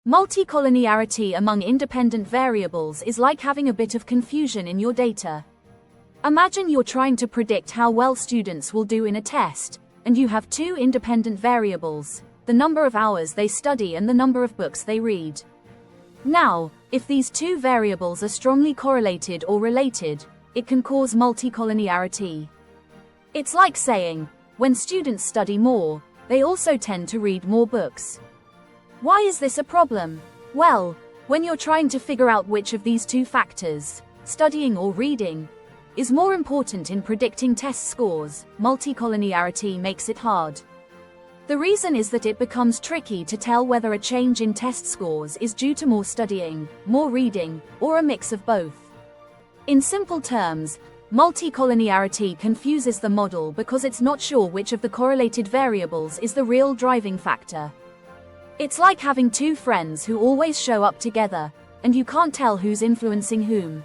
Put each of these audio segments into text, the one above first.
Multicollinearity among independent variables is like having a bit of confusion in your data. Imagine you're trying to predict how well students will do in a test, and you have two independent variables, the number of hours they study and the number of books they read. Now, if these two variables are strongly correlated or related, it can cause multicollinearity. It's like saying, when students study more, they also tend to read more books. Why is this a problem? Well, when you're trying to figure out which of these two factors, studying or reading, is more important in predicting test scores, multicollinearity makes it hard. The reason is that it becomes tricky to tell whether a change in test scores is due to more studying, more reading, or a mix of both. In simple terms, multicollinearity confuses the model because it's not sure which of the correlated variables is the real driving factor. It's like having two friends who always show up together, and you can't tell who's influencing whom.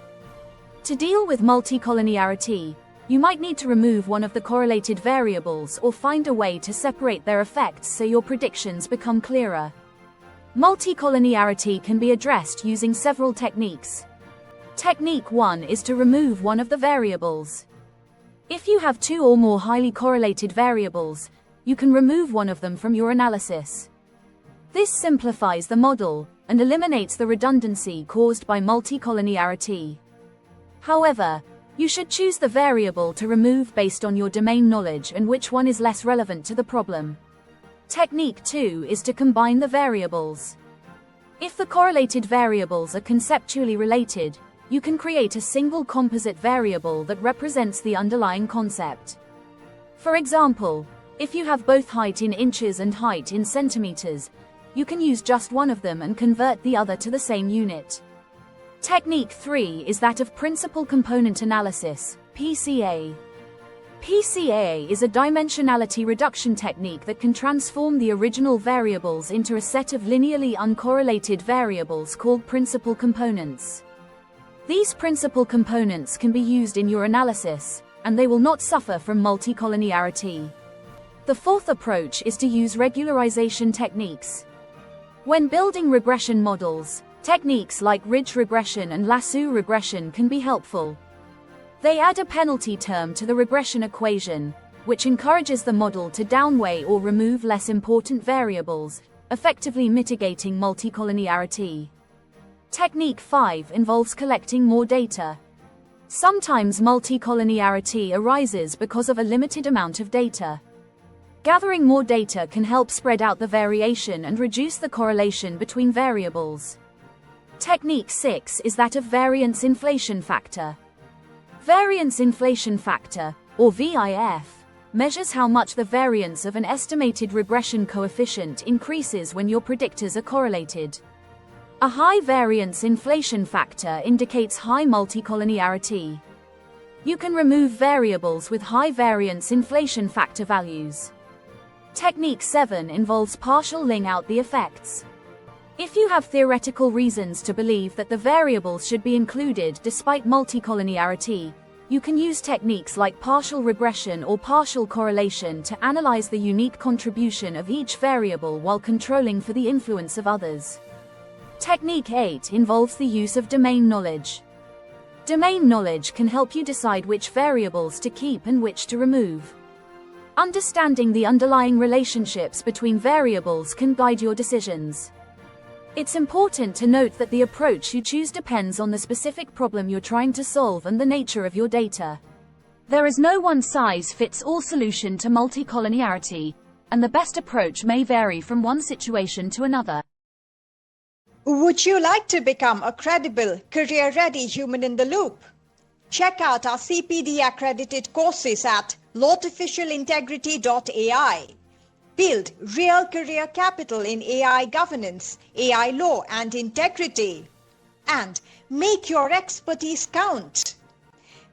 To deal with multicollinearity, you might need to remove one of the correlated variables or find a way to separate their effects so your predictions become clearer. Multicollinearity can be addressed using several techniques. Technique 1 is to remove one of the variables. If you have two or more highly correlated variables, you can remove one of them from your analysis. This simplifies the model and eliminates the redundancy caused by multicollinearity. However, you should choose the variable to remove based on your domain knowledge and which one is less relevant to the problem. Technique 2 is to combine the variables. If the correlated variables are conceptually related, you can create a single composite variable that represents the underlying concept. For example, if you have both height in inches and height in centimeters, you can use just one of them and convert the other to the same unit. Technique 3 is that of principal component analysis, PCA. PCA is a dimensionality reduction technique that can transform the original variables into a set of linearly uncorrelated variables called principal components. These principal components can be used in your analysis, and they will not suffer from multicollinearity. The fourth approach is to use regularization techniques. When building regression models, techniques like ridge regression and lasso regression can be helpful. They add a penalty term to the regression equation, which encourages the model to downweigh or remove less important variables, effectively mitigating multicollinearity. Technique 5 involves collecting more data. Sometimes multicollinearity arises because of a limited amount of data. Gathering more data can help spread out the variation and reduce the correlation between variables. Technique 6 is that of variance inflation factor. Variance inflation factor, or VIF, measures how much the variance of an estimated regression coefficient increases when your predictors are correlated. A high variance inflation factor indicates high multicollinearity. You can remove variables with high variance inflation factor values. Technique 7 involves partialing out the effects. If you have theoretical reasons to believe that the variables should be included despite multicollinearity, you can use techniques like partial regression or partial correlation to analyze the unique contribution of each variable while controlling for the influence of others. Technique 8 involves the use of domain knowledge. Domain knowledge can help you decide which variables to keep and which to remove. Understanding the underlying relationships between variables can guide your decisions. It's important to note that the approach you choose depends on the specific problem you're trying to solve and the nature of your data. There is no one-size-fits-all solution to multicollinearity, and the best approach may vary from one situation to another. Would you like to become a credible, career-ready human in the loop? Check out our CPD-accredited courses at lawtificialintegrity.ai. Build real career capital in AI governance, AI law and integrity. And make your expertise count.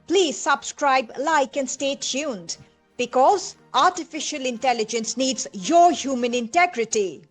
Please subscribe, like and stay tuned, because artificial intelligence needs your human integrity.